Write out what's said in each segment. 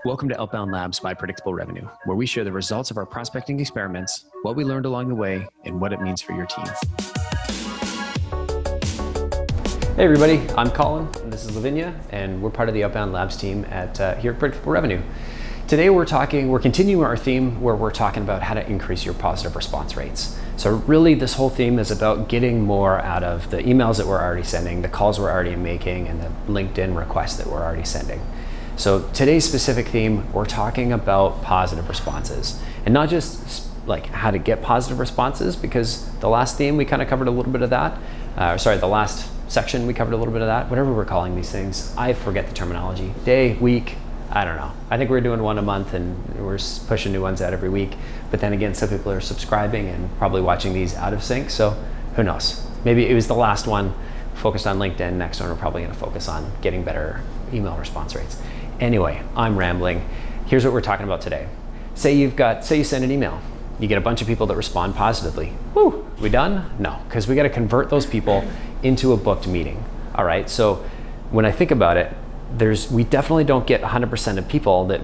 Welcome to Outbound Labs by Predictable Revenue, where we share the results of our prospecting experiments, what we learned along the way, and what it means for your team. Hey everybody, I'm Colin, and this is Lavinia, and we're part of the Outbound Labs team here at Predictable Revenue. Today we're continuing our theme where we're talking about how to increase your positive response rates. So really this whole theme is about getting more out of the emails that we're already sending, the calls we're already making, and the LinkedIn requests that we're already sending. So today's specific theme, we're talking about positive responses, and not just like how to get positive responses, because the last theme we kind of covered a little bit of that. The last section we covered a little bit of that, whatever we're calling these things. I forget the terminology. Day, week, I don't know. I think we're doing one a month and we're pushing new ones out every week. But then again, some people are subscribing and probably watching these out of sync. So who knows? Maybe it was the last one focused on LinkedIn. Next one, we're probably going to focus on getting better email response rates. Anyway, I'm rambling. Here's what we're talking about today. Say you send an email. You get a bunch of people that respond positively. Woo, we done? No, because we got to convert those people into a booked meeting. All right, so when I think about it, we definitely don't get 100% of people that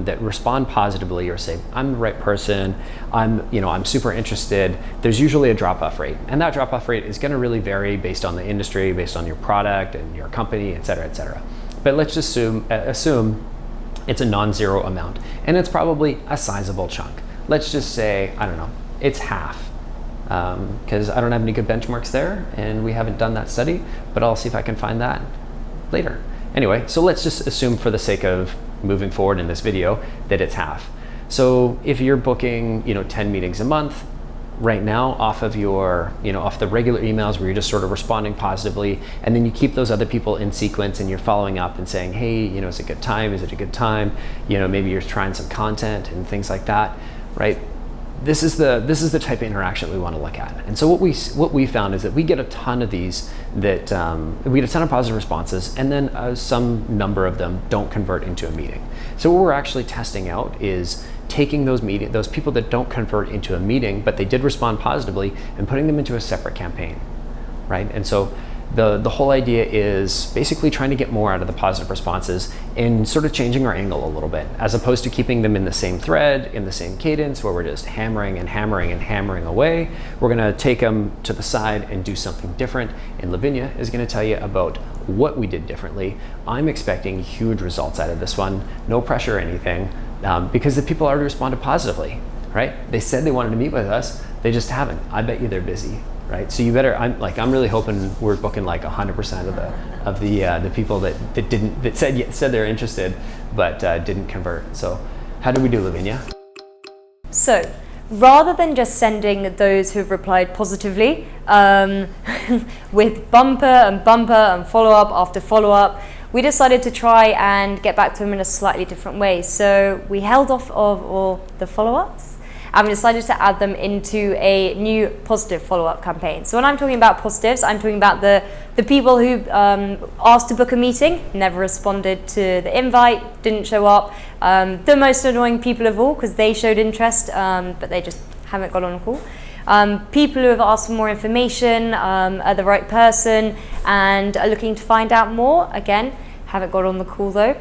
that respond positively or say, I'm the right person, I'm super interested. There's usually a drop-off rate, and that drop-off rate is going to really vary based on the industry, based on your product and your company, et cetera, et cetera. But let's just assume it's a non-zero amount, and it's probably a sizable chunk. Let's just say, I don't know, it's half, because I don't have any good benchmarks there, and we haven't done that study, but I'll see if I can find that later. Anyway, so let's just assume for the sake of moving forward in this video that it's half. So if you're booking, 10 meetings a month, right now off of off the regular emails where you're just sort of responding positively, and then you keep those other people in sequence and you're following up and saying, hey, is it a good time? Is it a good time? Maybe you're trying some content and things like that, right? This is the type of interaction we want to look at. And so what we found is that we get a ton of these that we get a ton of positive responses, and then some number of them don't convert into a meeting. So what we're actually testing out is taking those people that don't convert into a meeting, but they did respond positively, and putting them into a separate campaign, right? And so the whole idea is basically trying to get more out of the positive responses and sort of changing our angle a little bit, as opposed to keeping them in the same thread, in the same cadence, where we're just hammering and hammering and hammering away. We're going to take them to the side and do something different, and Lavinia is going to tell you about what we did differently. I'm expecting huge results out of this one, no pressure or anything, because the people already responded positively, right? They said they wanted to meet with us, they just haven't. I bet you they're busy. Right, so you better. I'm really hoping we're booking like 100% of the people that said they're interested but didn't convert. So how did we do, Lavinia? So rather than just sending those who've replied positively with bumper and follow-up after follow-up, we decided to try and get back to them in a slightly different way. So we held off of all the follow-ups, and we decided to add them into a new positive follow-up campaign. So when I'm talking about positives, I'm talking about the people who asked to book a meeting, never responded to the invite, didn't show up. The most annoying people of all, because they showed interest, but they just haven't got on a call. People who have asked for more information, are the right person, and are looking to find out more, again, haven't got on the call though.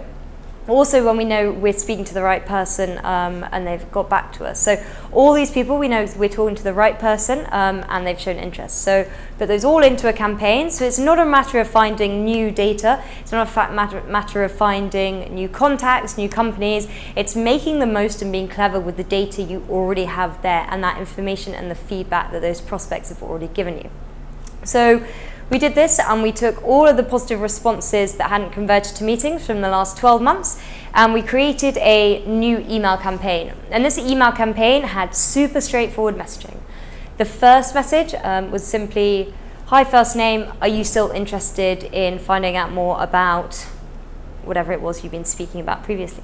Also, when we know we're speaking to the right person and they've got back to us. So all these people, we know we're talking to the right person and they've shown interest. So put those all into a campaign. So it's not a matter of finding new data. It's not a matter of finding new contacts, new companies. It's making the most and being clever with the data you already have there and that information and the feedback that those prospects have already given you. So we did this, and we took all of the positive responses that hadn't converted to meetings from the last 12 months, and we created a new email campaign. And this email campaign had super straightforward messaging. The first message was simply, hi, first name, are you still interested in finding out more about whatever it was you've been speaking about previously?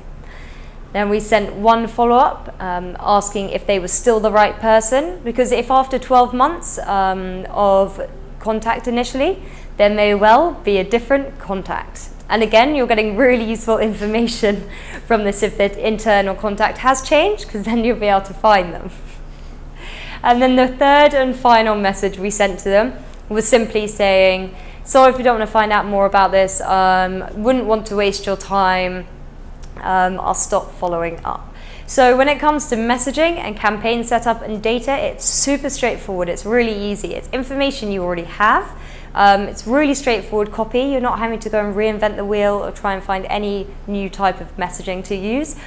Then we sent one follow-up asking if they were still the right person, because if after 12 months of contact initially, there may well be a different contact. And again, you're getting really useful information from this if the internal contact has changed, because then you'll be able to find them. And then the third and final message we sent to them was simply saying, sorry if you don't want to find out more about this, wouldn't want to waste your time, I'll stop following up. So when it comes to messaging and campaign setup and data, it's super straightforward. It's really easy. It's information you already have. It's really straightforward copy. You're not having to go and reinvent the wheel or try and find any new type of messaging to use.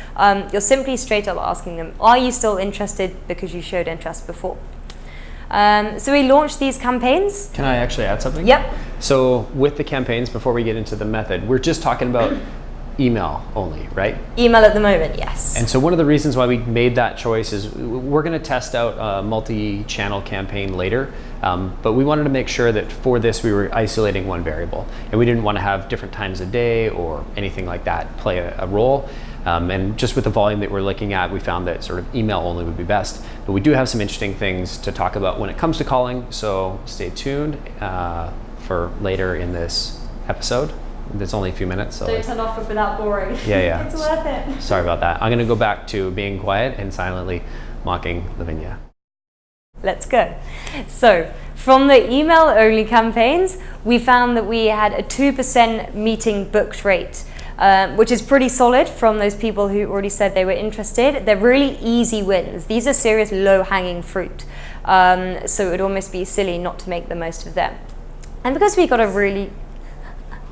You're simply straight up asking them, are you still interested because you showed interest before? So we launched these campaigns. Can I actually add something? Yep. So with the campaigns, before we get into the method, we're just talking about email only, right? Email at the moment, yes. And so one of the reasons why we made that choice is we're going to test out a multi-channel campaign later, but we wanted to make sure that for this we were isolating one variable, and we didn't want to have different times a day or anything like that play a role. And just with the volume that we're looking at, we found that sort of email only would be best. But we do have some interesting things to talk about when it comes to calling, so stay tuned for later in this episode. There's only a few minutes. So don't turn off it without boring. Yeah. It's worth it. Sorry about that. I'm going to go back to being quiet and silently mocking Lavinia. Let's go. So from the email only campaigns, we found that we had a 2% meeting booked rate, which is pretty solid from those people who already said they were interested. They're really easy wins. These are serious low-hanging fruit. So it would almost be silly not to make the most of them. And because we got a really...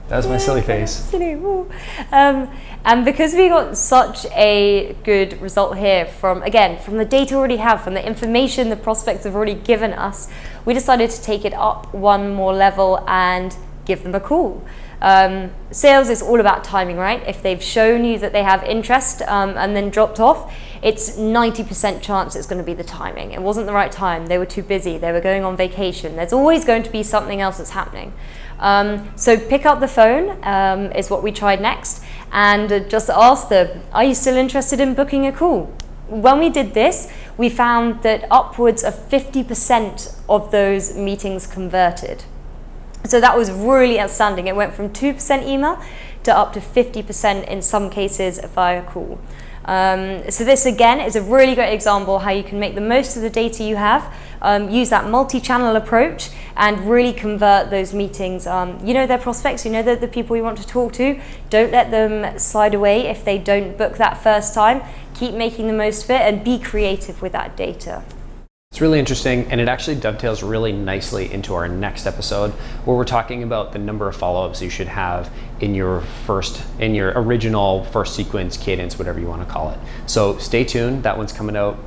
That was my silly face. Silly. And because we got such a good result here from the data we already have, from the information the prospects have already given us, we decided to take it up one more level and give them a call. Sales is all about timing, right? If they've shown you that they have interest and then dropped off, it's 90% chance it's going to be the timing. It wasn't the right time. They were too busy. They were going on vacation. There's always going to be something else that's happening. So pick up the phone is what we tried next, and just ask them, are you still interested in booking a call? When we did this, we found that upwards of 50% of those meetings converted. So that was really outstanding. It went from 2% email to up to 50% in some cases via call. So this again is a really great example how you can make the most of the data you have, use that multi-channel approach and really convert those meetings. You know their prospects, you know the people you want to talk to. Don't let them slide away if they don't book that first time. Keep making the most of it and be creative with that data. It's really interesting, and it actually dovetails really nicely into our next episode, where we're talking about the number of follow-ups you should have in your original first sequence, cadence, whatever you want to call it. So stay tuned. That one's coming out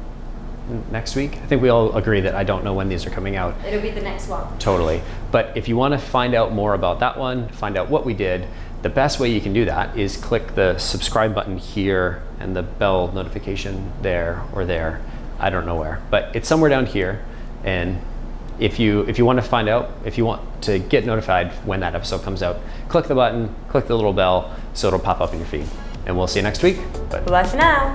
next week. I think we all agree that I don't know when these are coming out. It'll be the next one. Totally. But if you want to find out more about that one, find out what we did, the best way you can do that is click the subscribe button here and the bell notification there or there. I don't know where, but it's somewhere down here. And if you want to find out, if you want to get notified when that episode comes out, click the button, click the little bell, so it'll pop up in your feed. And we'll see you next week. Bye for now.